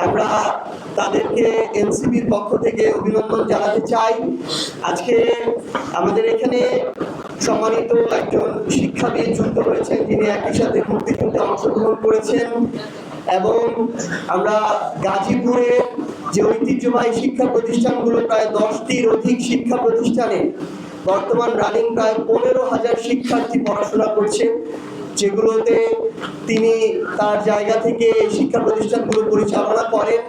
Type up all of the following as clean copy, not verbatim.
আমরা তাদেরকে এনসিপির পক্ষ থেকে অভিনন্দন জানাতে চাই। আজকে আমাদের এখানে সম্মানিত একজন শিক্ষাবিদ যুক্ত হয়েছেন, যিনি একই সাথে মুক্তিযুদ্ধে অংশগ্রহণ করেছেন, এবং আমরা গাজীপুরে যে ঐতিহ্যবাহী শিক্ষা প্রতিষ্ঠানগুলো প্রায় 10টির অধিক শিক্ষা প্রতিষ্ঠানে বর্তমান রানিং প্রায় 15,000 শিক্ষার্থী পড়াশোনা করছে, যেগুলোতে তিনি তার জায়গা থেকে এই শিক্ষা প্রতিষ্ঠানগুলো পরিচালনা করেন।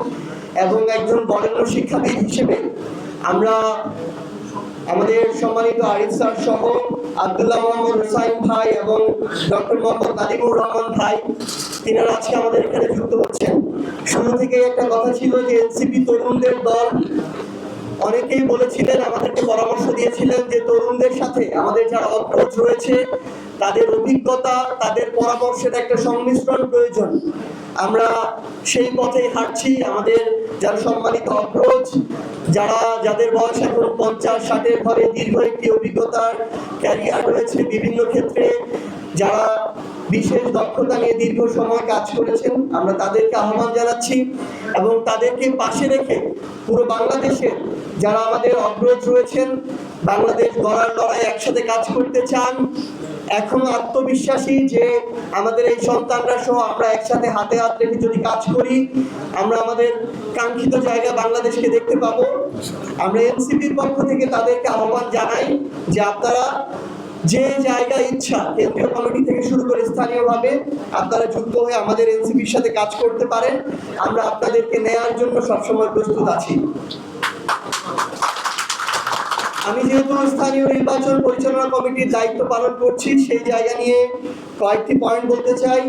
এবং একজন বরেণ্য শিক্ষাবিদ হিসেবে আমরা আমাদের সম্মানিত আরিফ স্যার সহ আব্দুল্লাহ মোহাম্মদ হুসাইন ভাই এবং ডক্টর মোহাম্মদ নাদিমুর রহমান ভাই, তিনারা আজকে আমাদের এখানে যুক্ত হচ্ছেন। শুরু থেকে একটা কথা ছিল যে এনসিপি তরুণদের দল। অনেকেই বলেছিলেন, আমাদেরকে পরামর্শ দিয়েছিলেন যে তরুণদের সাথে আমাদের যারা অগ্রজ রয়েছে তাদের অভিজ্ঞতা, তাদের পরামর্শের একটা সংমিশ্রণ প্রয়োজন। আমরা সেই পথেই হাঁটছি। আমাদের যারা সম্মানিত অগ্রজ, যাদের বয়স এখন 50-60-এর ঘরে দীর্ঘ একটি অভিজ্ঞতার ক্যারিয়ার রয়েছে, বিভিন্ন ক্ষেত্রে যারা বিশেষ দক্ষতা নিয়ে দীর্ঘ সময় কাজ করেছেন, আমরা তাদেরকে আহ্বান জানাচ্ছি এবং তাদেরকে পাশে রেখে পুরো বাংলাদেশের যারা আমাদের অগ্রজ রয়েছেন, বাংলাদেশ গড়ার লড়াই একসাথে কাজ করতে চান, এখনো আত্মবিশ্বাসী যে আমাদের এই সন্তানরা সহ আমরা একসাথে হাতে হাত রেখে যদি কাজ করি, আমরা আমাদের কাঙ্ক্ষিত জায়গা বাংলাদেশকে দেখতে পাবো। আমরা এনসিপির পক্ষ থেকে তাদেরকে আহ্বান জানাই যে আপনারা যে জায়গা ইচ্ছা, কেন্দ্রীয় কমিটি থেকে শুরু করে স্থানীয়ভাবে আপনারা যুক্ত হয়ে আমাদের এনসিপির সাথে কাজ করতে পারেন। আমরা আপনাদেরকে নেয়ার জন্য সবসময় প্রস্তুত আছি। আমি যেহেতু স্থানীয় নির্বাচন পরিচালনা কমিটির দায়িত্ব পালন করছি, সেই জায়গা নিয়ে কয়েকটি পয়েন্ট বলতে চাই।